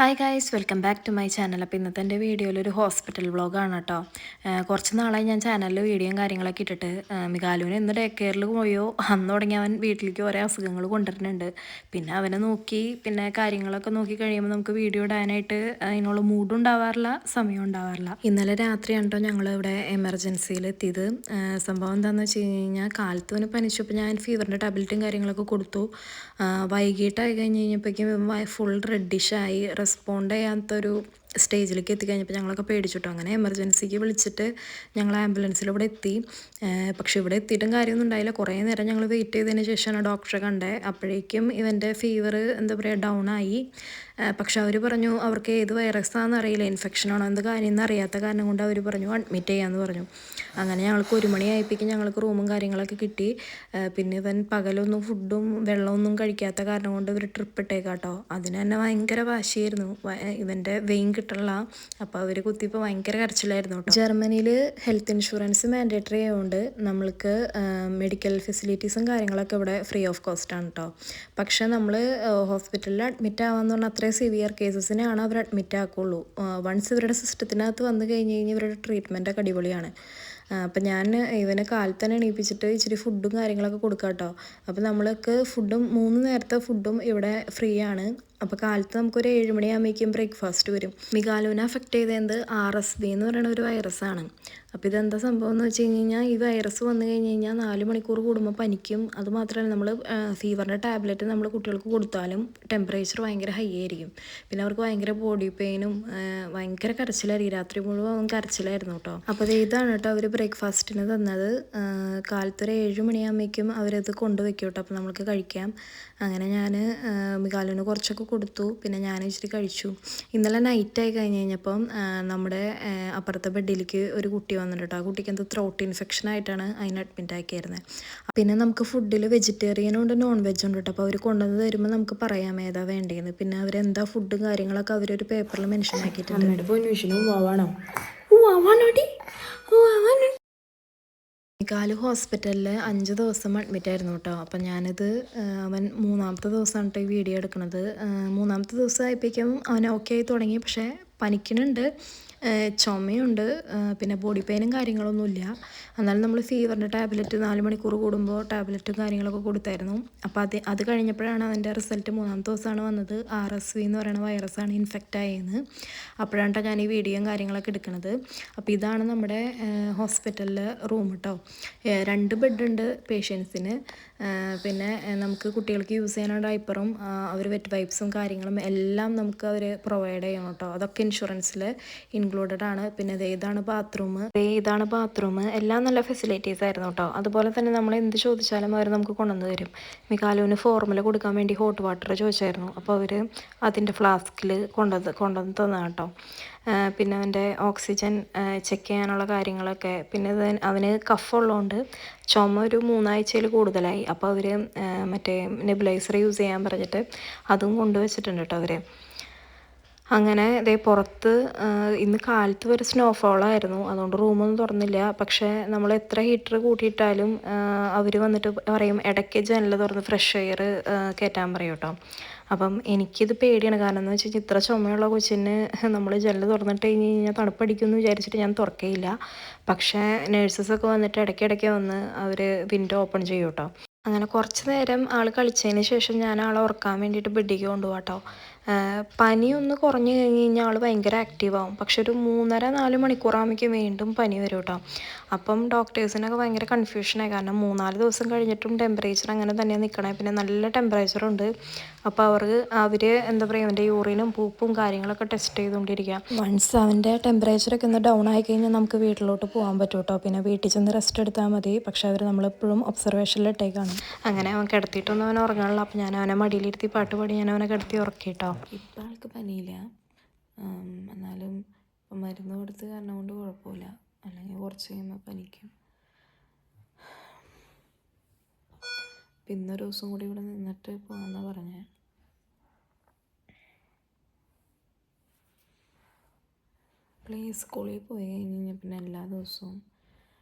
Hi guys, welcome back to my channel. അപ്പോൾ ഇന്നത്തെ എൻ്റെ വീഡിയോയിലൊരു ഹോസ്പിറ്റൽ വ്ളോഗാണ് കേട്ടോ. കുറച്ച് നാളായി ഞാൻ ചാനലിൽ വീഡിയോയും കാര്യങ്ങളൊക്കെ ഇട്ടിട്ട്. മികാലുവിന് എന്ന് ഡേ കെയറിൽ പോയോ അന്ന് തുടങ്ങി അവൻ വീട്ടിലേക്ക് ഓരോ അസുഖങ്ങൾ കൊണ്ടുവരുന്നുണ്ട്. പിന്നെ അവനെ നോക്കി പിന്നെ കാര്യങ്ങളൊക്കെ നോക്കി കഴിയുമ്പോൾ നമുക്ക് വീഡിയോ ഇടാനായിട്ട് അതിനുള്ള മൂഡും ഉണ്ടാവാറില്ല, സമയം ഉണ്ടാവാറില്ല. ഇന്നലെ രാത്രിയാണ് കേട്ടോ ഞങ്ങൾ ഇവിടെ എമർജൻസിയിൽ എത്തിയത്. സംഭവം എന്താണെന്ന് വെച്ച് കഴിഞ്ഞാൽ കാലത്തുവിന് പനിച്ചപ്പോൾ ഞാൻ ഫീവറിൻ്റെ ടാബ്ലറ്റും കാര്യങ്ങളൊക്കെ കൊടുത്തു. വൈകിട്ടായി കഴിഞ്ഞ് കഴിഞ്ഞപ്പോഴേക്കും ഫുൾ റെഡിഷായി, റെസ്പോണ്ട് ചെയ്യാത്തൊരു സ്റ്റേജിലേക്ക് എത്തിക്കഴിഞ്ഞപ്പോൾ ഞങ്ങളൊക്കെ പേടിച്ചിട്ടോ. അങ്ങനെ എമർജൻസിക്ക് വിളിച്ചിട്ട് ഞങ്ങൾ ആംബുലൻസിൽ ഇവിടെ എത്തി. പക്ഷേ ഇവിടെ എത്തിയിട്ടും കാര്യമൊന്നും ഉണ്ടായില്ല. കുറേ നേരം ഞങ്ങൾ വെയിറ്റ് ചെയ്തതിന് ശേഷമാണ് ഡോക്ടറെ കണ്ടത്. അപ്പോഴേക്കും ഇവൻ്റെ ഫീവർ എന്താ പറയുക ഡൗൺ ആയി. പക്ഷെ അവർ പറഞ്ഞു അവർക്ക് ഏത് വൈറസാണെന്ന് അറിയില്ല, ഇൻഫെക്ഷനാണോ എന്ത് കാര്യം എന്നറിയാത്ത കാരണം കൊണ്ട് അവർ പറഞ്ഞു അഡ്മിറ്റ് ചെയ്യാമെന്ന് പറഞ്ഞു. അങ്ങനെ ഞങ്ങൾക്ക് 1 മണിയായപ്പോഴേക്കും ഞങ്ങൾക്ക് റൂമും കാര്യങ്ങളൊക്കെ കിട്ടി. പിന്നെ ഇവൻ പകലൊന്നും ഫുഡും വെള്ളമൊന്നും കഴിക്കാത്ത കാരണം കൊണ്ട് ഇവർ ട്രിപ്പ് ഇട്ടേക്കാട്ടോ. അതിന് തന്നെ ഭയങ്കര വാശിയായിരുന്നു, ഇവൻ്റെ വെയിൻ കിട്ടണില്ല. അപ്പോൾ അവർ കുത്തിയപ്പോൾ ഭയങ്കര കരച്ചിലായിരുന്നു കേട്ടോ. ജർമ്മനിയിൽ ഹെൽത്ത് ഇൻഷുറൻസ് മാൻഡേറ്ററി ആയതുകൊണ്ട് നമ്മൾക്ക് മെഡിക്കൽ ഫെസിലിറ്റീസും കാര്യങ്ങളൊക്കെ ഇവിടെ ഫ്രീ ഓഫ് കോസ്റ്റാണ് കേട്ടോ. പക്ഷേ നമ്മൾ ഹോസ്പിറ്റലിൽ അഡ്മിറ്റ് ആവാമെന്ന് പറഞ്ഞാൽ അത്രയും സിവിയർ കേസസിനെയാണ് അവർ അഡ്മിറ്റ് ആക്കുള്ളൂ. വൺസ് ഇവരുടെ സിസ്റ്റത്തിനകത്ത് വന്നു കഴിഞ്ഞ് കഴിഞ്ഞാൽ ഇവരുടെ ട്രീറ്റ്മെൻറ്റൊക്കെ അടിപൊളിയാണ്. അപ്പം ഞാൻ ഇവനെ കാലത്ത് തന്നെ എണീപ്പിച്ചിട്ട് ഇച്ചിരി ഫുഡും കാര്യങ്ങളൊക്കെ കൊടുക്കാം കേട്ടോ. അപ്പോൾ നമ്മൾക്ക് ഫുഡും 3 നേരത്തെ ഫുഡും ഇവിടെ ഫ്രീ ആണ്. അപ്പോൾ കാലത്ത് നമുക്കൊരു 7 മണിയാകുമ്പോഴേക്കും ബ്രേക്ക്ഫാസ്റ്റ് വരും. മികാലുവിനെ അഫക്റ്റ് ചെയ്തത് RSV എന്ന് പറയുന്ന ഒരു വൈറസാണ്. അപ്പോൾ ഇതെന്താ സംഭവം എന്ന് വെച്ച് കഴിഞ്ഞ് കഴിഞ്ഞാൽ ഈ വൈറസ് വന്നു കഴിഞ്ഞ് കഴിഞ്ഞാൽ 4 മണിക്കൂർ കൂടുമ്പോൾ പനിക്കും. അതുമാത്രമല്ല നമ്മൾ ഫീവറിൻ്റെ ടാബ്ലറ്റ് നമ്മൾ കുട്ടികൾക്ക് കൊടുത്താലും ടെമ്പറേച്ചർ ഭയങ്കര ഹൈ ആയിരിക്കും. പിന്നെ അവർക്ക് ഭയങ്കര ബോഡി പെയിനും ഭയങ്കര കരച്ചിലായിരിക്കും. രാത്രി മുഴുവൻ കരച്ചിലായിരുന്നു കേട്ടോ. അപ്പോൾ ഇതാണ് കേട്ടോ അവർ ബ്രേക്ക്ഫാസ്റ്റിന് തന്നത്. കാലത്തൊരു 7 മണിയാകുമ്പോഴേക്കും അവരത് കൊണ്ടുവയ്ക്കും കേട്ടോ. അപ്പോൾ നമുക്ക് കഴിക്കാം. അങ്ങനെ ഞാൻ മികാലുവിന് കുറച്ചൊക്കെ കൊടുത്തു. പിന്നെ ഞാൻ ഇച്ചിരി കഴിച്ചു. ഇന്നലെ നൈറ്റായി കഴിഞ്ഞ് കഴിഞ്ഞപ്പം നമ്മുടെ അപ്പുറത്തെ ബെഡിലേക്ക് ഒരു കുട്ടി വന്നിട്ട് കേട്ടോ. ആ കുട്ടിക്ക് എന്തോ ത്രോട്ട് ഇൻഫെക്ഷൻ ആയിട്ടാണ് അതിന് അഡ്മിറ്റ് ആക്കിയിരുന്നത്. പിന്നെ നമുക്ക് ഫുഡിൽ വെജിറ്റേറിയനും ഉണ്ട് നോൺ വെജും ഉണ്ട് കേട്ടോ. അപ്പോൾ അവർ കൊണ്ടുവന്ന് തരുമ്പോൾ നമുക്ക് പറയാം ഏതാ വേണ്ടതെന്ന്. പിന്നെ അവരെന്താ ഫുഡും കാര്യങ്ങളൊക്കെ അവരൊരു പേപ്പറിൽ മെൻഷൻ ആക്കിയിട്ടുണ്ട്. മികാലു ഹോസ്പിറ്റലിൽ 5 ദിവസം അഡ്മിറ്റ് ആയിരുന്നു കേട്ടോ. അപ്പം ഞാനിത് അവൻ 3-ാമത്തെ ദിവസമാണ് കേട്ടോ ഈ വീഡിയോ എടുക്കുന്നത്. 3-ാമത്തെ ദിവസം ആയപ്പോഴേക്കും അവൻ ഓക്കെ ആയി തുടങ്ങി. പക്ഷേ പനിക്കുന്നുണ്ട്, ചുമയുണ്ട്, പിന്നെ ബോഡി പെയിനും കാര്യങ്ങളൊന്നുമില്ല. എന്നാലും നമ്മൾ ഫീവറിൻ്റെ ടാബ്ലറ്റ് 4 മണിക്കൂർ കൂടുമ്പോൾ ടാബ്ലറ്റും കാര്യങ്ങളൊക്കെ കൊടുത്തായിരുന്നു. അപ്പോൾ അത് കഴിഞ്ഞപ്പോഴാണ് അതിൻ്റെ റിസൾട്ട് 3-ാമത്തെ ദിവസമാണ് വന്നത്. RSV എന്ന് പറയുന്ന വൈറസാണ് ഇൻഫെക്റ്റ് ആയെന്ന്. അപ്പോഴാണ് ഞാൻ ഈ വീഡിയോയും കാര്യങ്ങളൊക്കെ എടുക്കുന്നത്. അപ്പോൾ ഇതാണ് നമ്മുടെ ഹോസ്പിറ്റലിലെ റൂം കേട്ടോ. 2 ബെഡുണ്ട് പേഷ്യൻസിന്. പിന്നെ നമുക്ക് കുട്ടികൾക്ക് യൂസ് ചെയ്യാനുള്ള ഡൈപ്പറും അവർ വെറ്റ് വൈപ്സും കാര്യങ്ങളും എല്ലാം നമുക്ക് അവർ പ്രൊവൈഡ് ചെയ്യണം കേട്ടോ. അതൊക്കെ ഇൻഷുറൻസിൽ ഇൻക്ലൂഡഡ് ആണ്. പിന്നെ ഇതാണ് ബാത്റൂം, എല്ലാം നല്ല ഫെസിലിറ്റീസ് ആയിരുന്നു കേട്ടോ. അതുപോലെ തന്നെ നമ്മൾ എന്ത് ചോദിച്ചാലും അവർ നമുക്ക് കൊണ്ടുവന്ന് തരും. മികാലുവിന് ഫോർമുല കൊടുക്കാൻ വേണ്ടി ഹോട്ട് വാട്ടർ ചോദിച്ചായിരുന്നു. അപ്പോൾ അവർ അതിൻ്റെ ഫ്ലാസ്കിൽ കൊണ്ടുവന്ന് തന്നതാണ് കേട്ടോ. പിന്നെ അവൻ്റെ ഓക്സിജൻ ചെക്ക് ചെയ്യാനുള്ള കാര്യങ്ങളൊക്കെ. പിന്നെ അവന് കഫുള്ളതുകൊണ്ട് ചുമ ഒരു 3 ആഴ്ചയിൽ കൂടുതലായി. അപ്പോൾ അവർ മറ്റേ നെബുലൈസർ യൂസ് ചെയ്യാൻ പറഞ്ഞിട്ട് അതും കൊണ്ടുവച്ചിട്ടുണ്ട് കേട്ടോ അവർ. അങ്ങനെ പുറത്ത് ഇന്ന് കാലത്ത് വരെ സ്നോഫോളായിരുന്നു. അതുകൊണ്ട് റൂമൊന്നും തുറന്നില്ല. പക്ഷേ നമ്മൾ എത്ര ഹീറ്റർ കൂട്ടിയിട്ടാലും അവർ വന്നിട്ട് പറയും ഇടയ്ക്ക് ജനൽ തുറന്ന് ഫ്രഷ് എയർ കയറ്റാൻ പറയും കേട്ടോ. അപ്പം എനിക്കിത് പേടിയാണ്. കാരണം എന്ന് വെച്ച് കഴിഞ്ഞാൽ ഇത്ര ചുമയുള്ള കൊച്ചിന് നമ്മൾ ജനൽ തുറന്നിട്ട് കഴിഞ്ഞ് കഴിഞ്ഞാൽ തണുപ്പടിക്കുമെന്ന് വിചാരിച്ചിട്ട് ഞാൻ തുറക്കയില്ല. പക്ഷേ നേഴ്സസൊക്കെ വന്നിട്ട് ഇടയ്ക്കിടയ്ക്ക് വന്ന് അവർ വിൻഡോ ഓപ്പൺ ചെയ്യും കേട്ടോ. അങ്ങനെ കുറച്ച് നേരം ആൾ കളിച്ചതിന് ശേഷം ഞാൻ ആളെ ഉറക്കാൻ വേണ്ടിയിട്ട് ബെഡിലേക്ക് കൊണ്ടുപോകാം കേട്ടോ. പനി ഒന്ന് കുറഞ്ഞു കഴിഞ്ഞ് കഴിഞ്ഞാൽ ആൾ ഭയങ്കര ആക്റ്റീവാകും. പക്ഷെ ഒരു 3-4 മണിക്കൂറാകുമ്പോഴേക്കും വീണ്ടും പനി വരും കേട്ടോ. അപ്പം ഡോക്ടേഴ്സിനൊക്കെ ഭയങ്കര കൺഫ്യൂഷനായി. കാരണം 3-4 ദിവസം കഴിഞ്ഞിട്ടും ടെമ്പറേച്ചർ അങ്ങനെ തന്നെ നിൽക്കണേ. പിന്നെ നല്ല ടെമ്പറേച്ചറുണ്ട്. അപ്പോൾ അവർ എന്താ പറയുക അവൻ്റെ യൂറിനും പൂപ്പും കാര്യങ്ങളൊക്കെ ടെസ്റ്റ് ചെയ്തുകൊണ്ടിരിക്കുക. വൺസ് അവൻ്റെ ടെമ്പറേച്ചറൊക്കെ ഒന്ന് ഡൗൺ ആയി കഴിഞ്ഞാൽ നമുക്ക് വീട്ടിലോട്ട് പോകാൻ പറ്റും കേട്ടോ. പിന്നെ വീട്ടിൽ ചെന്ന് റെസ്റ്റ് എടുത്താൽ മതി. പക്ഷെ അവർ നമ്മളെപ്പോഴും ഒബ്സർവേഷനിലിട്ടേക്കാണ്. അങ്ങനെ അവൻ കിടത്തിയിട്ടൊന്നും അവൻ ഉറങ്ങാനില്ല. അപ്പോൾ ഞാൻ അവനെ മടിയിലിരുത്തി പാട്ട് പാടി ഞാൻ അവനെ കിടത്തി ഉറക്കി കേട്ടോ. ഇപ്പം ആൾക്ക് പനിയില്ല. എന്നാലും മരുന്ന് കൊടുത്ത് കാരണം കൊണ്ട് കുഴപ്പമില്ല. അല്ലെങ്കിൽ കുറച്ച് കഴിയുമ്പോൾ പനിക്കും. ഇന്നൊരു ദിവസം കൂടി ഇവിടെ നിന്നിട്ട് പോകാമെന്നാണ് പറഞ്ഞത്. സ്കൂളിൽ പോയി കഴിഞ്ഞ് കഴിഞ്ഞാൽ പിന്നെ എല്ലാ ദിവസവും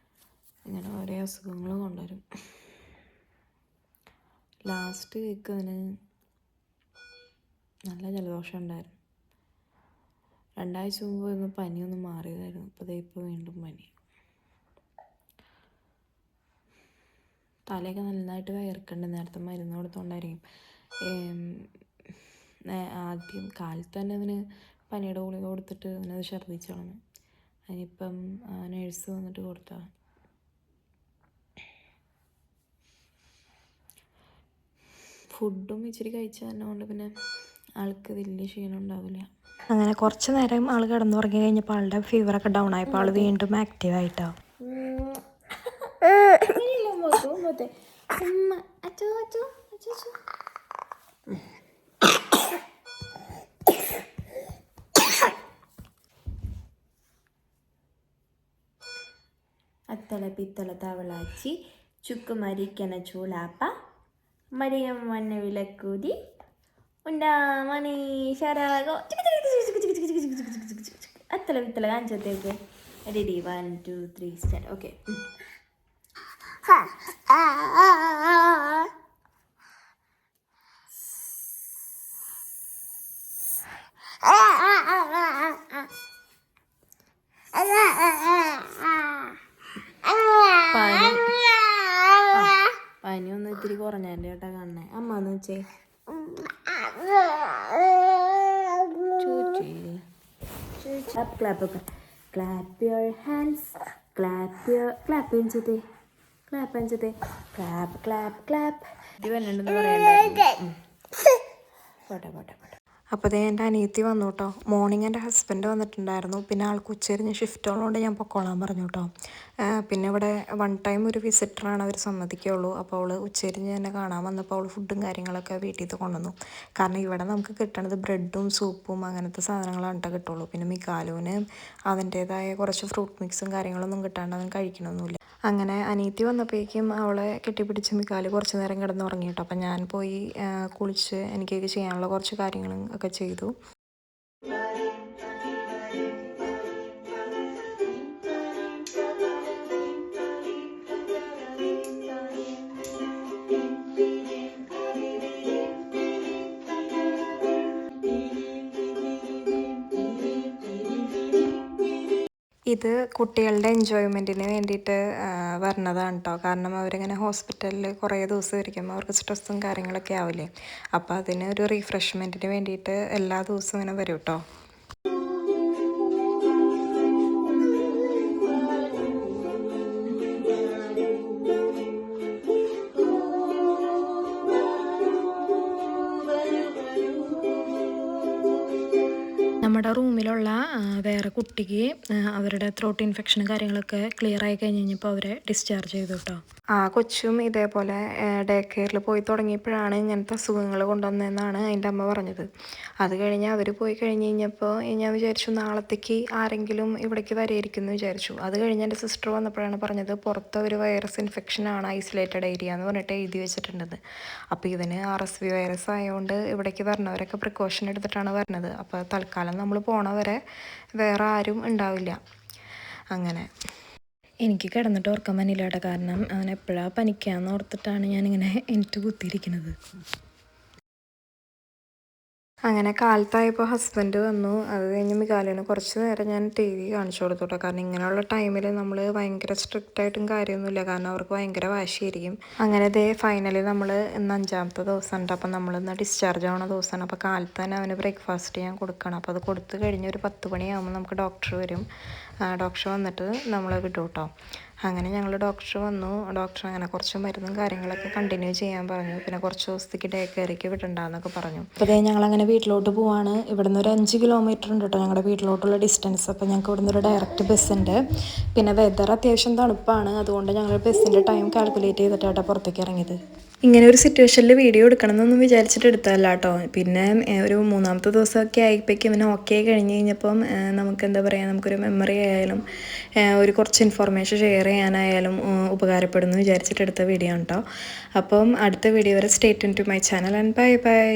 ഇങ്ങനെ ഓരോ അസുഖങ്ങൾ കൊണ്ടുവരും. ലാസ്റ്റ് വീക്ക് അവന് നല്ല ജലദോഷം ഉണ്ടായിരുന്നു. 2 ആഴ്ച മുമ്പ് ഒന്ന് പനിയൊന്നും മാറിയതായിരുന്നു. അപ്പോൾ ഇപ്പോൾ വീണ്ടും പനി. തലയൊക്കെ നന്നായിട്ട് വയർക്കുന്നുണ്ട്. നേരത്തെ മരുന്ന് കൊടുത്തോണ്ടായിരിക്കും. ആദ്യം കാലത്ത് തന്നെ അവന് പനിയുടെ ഗുളിക കൊടുത്തിട്ട് അവനത് ഛർദ്ദിച്ച് കളഞ്ഞു. അതിനിപ്പം നേഴ്സ് വന്നിട്ട് കൊടുത്തതാണ്. ഫുഡും ഇച്ചിരി കഴിച്ച തന്നെ കൊണ്ട് പിന്നെ ആൾക്ക് വലിയ ക്ഷീണം ഉണ്ടാവില്ല. അങ്ങനെ കുറച്ച് നേരം ആൾ കിടന്നുറങ്ങി കഴിഞ്ഞപ്പോൾ ആളുടെ ഫീവറൊക്കെ ഡൗൺ ആയപ്പോൾ ആൾ വീണ്ടും ആക്റ്റീവായിട്ടോ. അത്തള പിത്തള തവളാച്ചി ചുക്കുമരിക്കണ ചൂളാപ്പ മരിയം വന്ന വിളക്കൂതി ഉണ്ടാ മണി ശരാഗോ അത്തള പിത്തള കാണിച്ചത്തേക്ക്. Ready 1 2 3 start. ഓക്കെ. പനി ഒന്ന് ഇത്തിരി കുറഞ്ഞതിൻ്റെ കേട്ടാ കാണണേ. അമ്മ എന്ന് വെച്ചേ ക്ലാപ്പ് യുവർ ഹാൻഡ്സ്, ക്ലാപ്പ് അഞ്ചത്തെ ക്ലാപ്പ് ഇത് വന്നിട്ടുണ്ടെന്ന് പറയണ്ട. പോട്ടെ. അപ്പോൾ അതേ എൻ്റെ അനിയത്തി വന്നു കേട്ടോ. മോർണിംഗ് എൻ്റെ ഹസ്ബൻഡ് വന്നിട്ടുണ്ടായിരുന്നു. പിന്നെ ആൾക്ക് ഉച്ചരിഞ്ഞ് ഷിഫ്റ്റ് ഉള്ളതുകൊണ്ട് ഞാൻ പൊക്കോളാൻ പറഞ്ഞു കേട്ടോ. പിന്നെ ഇവിടെ 1 ടൈം ഒരു വിസിറ്ററാണ് അവർ സമ്മതിക്കുള്ളൂ. അപ്പോൾ അവൾ ഉച്ചരിഞ്ഞ് എന്നെ കാണാൻ വന്നപ്പോൾ അവൾ ഫുഡും കാര്യങ്ങളൊക്കെ വീട്ടിൽ നിന്ന് കൊണ്ടുവന്നു. കാരണം ഇവിടെ നമുക്ക് കിട്ടണത് ബ്രെഡും സൂപ്പും അങ്ങനത്തെ സാധനങ്ങളാണ് കേട്ടോ കിട്ടുള്ളൂ. പിന്നെ മികാലുവിന് അവൻ്റേതായ കുറച്ച് ഫ്രൂട്ട് മിക്സും കാര്യങ്ങളൊന്നും കിട്ടാണ്ട് അവൻ കഴിക്കണമൊന്നുമില്ല. അങ്ങനെ അനിയത്തി വന്നപ്പോഴേക്കും അവളെ കെട്ടിപ്പിടിച്ച് മികാല് കുറച്ച് നേരം കിടന്നുറങ്ങി കേട്ടോ. അപ്പം ഞാൻ പോയി കുളിച്ച് എനിക്കൊക്കെ ചെയ്യാനുള്ള കുറച്ച് കാര്യങ്ങളും ഒക്കെ ചെയ്തു. ഇത് കുട്ടികളുടെ എൻജോയ്മെൻറ്റിന് വേണ്ടിയിട്ട് വരണതാണ് കേട്ടോ. കാരണം അവരിങ്ങനെ ഹോസ്പിറ്റലിൽ കുറേ ദിവസം ഇരിക്കുമ്പോൾ അവർക്ക് സ്ട്രെസ്സും കാര്യങ്ങളൊക്കെ ആവില്ലേ. അപ്പോൾ അതിന് ഒരു റീഫ്രഷ്മെൻറ്റിന് വേണ്ടിയിട്ട് എല്ലാ ദിവസവും ഇങ്ങനെ വരും കേട്ടോ. നമ്മുടെ റൂമിലുള്ള വേറെ കുട്ടിക്ക് അവരുടെ ത്രോട്ട് ഇൻഫെക്ഷനും കാര്യങ്ങളൊക്കെ ക്ലിയർ ആയി കഴിഞ്ഞപ്പോൾ അവരെ ഡിസ്ചാർജ് ചെയ്തു കേട്ടോ. ആ കൊച്ചും ഇതേപോലെ ഡേ കെയറിൽ പോയി തുടങ്ങിയപ്പോഴാണ് ഇങ്ങനത്തെ അസുഖങ്ങൾ കൊണ്ടുവന്നതെന്നാണ് അതിൻ്റെ അമ്മ പറഞ്ഞത്. അത് കഴിഞ്ഞ് അവർ പോയി കഴിഞ്ഞ് കഴിഞ്ഞപ്പോൾ ഞാൻ വിചാരിച്ചു നാളത്തേക്ക് ആരെങ്കിലും ഇവിടേക്ക് വരെയിരിക്കും എന്ന് വിചാരിച്ചു. അത് കഴിഞ്ഞ് എൻ്റെ സിസ്റ്റർ വന്നപ്പോഴാണ് പറഞ്ഞത് പുറത്ത് ഒരു വൈറസ് ഇൻഫെക്ഷനാണ്, ഐസൊലേറ്റഡ് ഏരിയ എന്ന് പറഞ്ഞിട്ട് എഴുതി വെച്ചിട്ടുണ്ടെന്ന്. അപ്പോൾ ഇതിന് RSV വൈറസ് ആയതുകൊണ്ട് ഇവിടേക്ക് വരണവരൊക്കെ പ്രിക്കോഷൻ എടുത്തിട്ടാണ് വരുന്നത്. അപ്പോൾ തൽക്കാലം നമ്മൾ പോണവരെ വേറെ ആരും ഉണ്ടാവില്ല. അങ്ങനെ എനിക്ക് കിടന്നിട്ട് ഓർക്കാൻ പറ്റില്ല കേട്ടോ. കാരണം അവൻ എപ്പോഴാണ് പനിക്കാമെന്ന് ഓർത്തിട്ടാണ് ഞാനിങ്ങനെ എനിക്ക് കുത്തിയിരിക്കുന്നത്. അങ്ങനെ കാലത്തായപ്പോൾ ഹസ്ബൻഡ് വന്നു. അത് കഴിഞ്ഞ് മികാലിന് കുറച്ച് നേരം ഞാൻ TV കാണിച്ചു കൊടുത്തു കേട്ടോ. കാരണം ഇങ്ങനെയുള്ള ടൈമിൽ നമ്മൾ ഭയങ്കര സ്ട്രിക്റ്റ് ആയിട്ടും കാര്യമൊന്നുമില്ല. കാരണം അവർക്ക് ഭയങ്കര വാശിയായിരിക്കും. അങ്ങനെ ഫൈനലി നമ്മൾ ഇന്ന് 5ാമത്തെ ദിവസമുണ്ട്. അപ്പം നമ്മളിന്ന് ഡിസ്ചാർജ് ആവുന്ന ദിവസമാണ്. അപ്പോൾ കാലത്ത് തന്നെ അവന് ബ്രേക്ക്ഫാസ്റ്റ് ഞാൻ കൊടുക്കണം. അപ്പോൾ അത് കൊടുത്തു കഴിഞ്ഞ് ഒരു 10 മണിയാകുമ്പോൾ നമുക്ക് ഡോക്ടർ വരും. ഡോക്ടർ വന്നിട്ട് നമ്മളെ വിടും കേട്ടോ. അങ്ങനെ ഞങ്ങൾ ഡോക്ടർ വന്നു. ഡോക്ടർ അങ്ങനെ കുറച്ച് മരുന്നും കാര്യങ്ങളൊക്കെ കണ്ടിന്യൂ ചെയ്യാൻ പറഞ്ഞു. പിന്നെ കുറച്ച് ദിവസത്തേക്ക് ഡേ കെയറിലേക്ക് വിടണ്ടെന്നൊക്കെ പറഞ്ഞു. അപ്പോൾ ഞങ്ങളങ്ങനെ വീട്ടിലോട്ട് പോവാണ്. ഇവിടുന്ന് ഒരു 5 കിലോമീറ്റർ ഉണ്ട് കേട്ടോ ഞങ്ങളുടെ വീട്ടിലോട്ടുള്ള ഡിസ്റ്റൻസ്. അപ്പോൾ ഞങ്ങൾക്ക് ഇവിടുന്ന് ഒരു ഡയറക്റ്റ് ബസ്സുണ്ട്. പിന്നെ വെതർ അത്യാവശ്യം തണുപ്പാണ്. അതുകൊണ്ട് ഞങ്ങൾ ബസ്സിൻ്റെ ടൈം കാൽക്കുലേറ്റ് ചെയ്തിട്ടാണ് പുറത്തേക്ക് ഇറങ്ങിയത്. ഇങ്ങനെ ഒരു സിറ്റുവേഷനിൽ വീഡിയോ എടുക്കണം എന്നൊന്നും വിചാരിച്ചിട്ട് എടുത്തതല്ല കേട്ടോ. പിന്നെ ഒരു 3ാമത്തെ ദിവസമൊക്കെ ആയപ്പോഴേക്കും ഇവന് ഓക്കെ കഴിഞ്ഞ് കഴിഞ്ഞപ്പം നമുക്ക് എന്താ പറയുക, നമുക്കൊരു മെമ്മറി ആയാലും ഒരു കുറച്ച് ഇൻഫോർമേഷൻ ഷെയർ ചെയ്യാനായാലും ഉപകാരപ്പെടുന്നു വിചാരിച്ചിട്ട് എടുത്ത വീഡിയോ ആണ് കേട്ടോ. അപ്പം അടുത്ത വീഡിയോ വരെ stay tune to my channel and bye by.